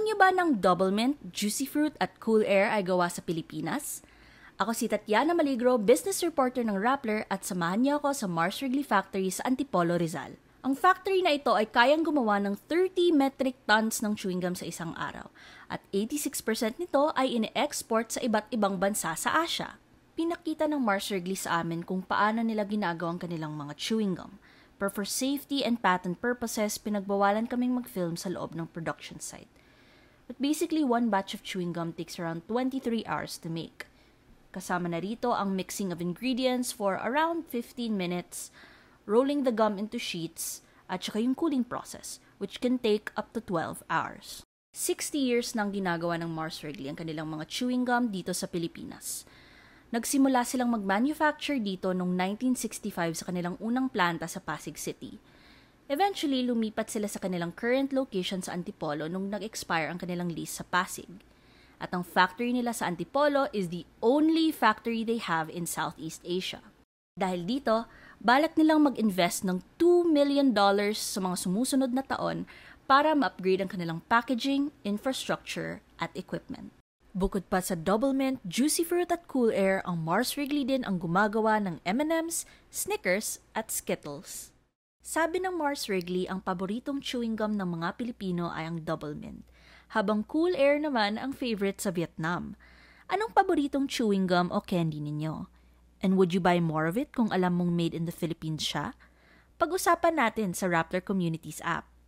niyo ba ng Double Mint, Juicy Fruit at Cool Air ay gawa sa Pilipinas? Ako si Tatiana Maligro, business reporter ng Rappler at samahan niyo ako sa Mars Wrigley Factory sa Antipolo, Rizal. Ang factory na ito ay kayang gumawa ng 30 metric tons ng chewing gum sa isang araw at 86% nito ay ine-export sa iba't ibang bansa sa Asia. Pinakita ng Mars Wrigley sa amin kung paano nila ginagawa ang kanilang mga chewing gum. Pero for safety and patent purposes, pinagbawalan kaming mag-film sa loob ng production site. But basically, one batch of chewing gum takes around 23 hours to make. Kasama na rito ang mixing of ingredients for around 15 minutes, rolling the gum into sheets, at saka yung cooling process, which can take up to 12 hours. 60 years nang ginagawa ng Mars Wrigley ang kanilang mga chewing gum dito sa Pilipinas. Nagsimula silang mag-manufacture dito noong 1965 sa kanilang unang planta sa Pasig City. Eventually, lumipat sila sa kanilang current location sa Antipolo nung nag-expire ang kanilang lease sa Pasig. At ang factory nila sa Antipolo is the only factory they have in Southeast Asia. Dahil dito, balak nilang mag-invest ng $2 million sa mga sumusunod na taon para ma-upgrade ang kanilang packaging, infrastructure, at equipment. Bukod pa sa Double Mint, Juicy Fruit at Cool Air, ang Mars Wrigley din ang gumagawa ng M&M's, Snickers, at Skittles. Sabi ng Mars Wrigley, ang paboritong chewing gum ng mga Pilipino ay ang Double Mint, habang Cool Air naman ang favorite sa Vietnam. Anong paboritong chewing gum o candy ninyo? And would you buy more of it kung alam mong made in the Philippines siya? Pag-usapan natin sa Rappler Communities app.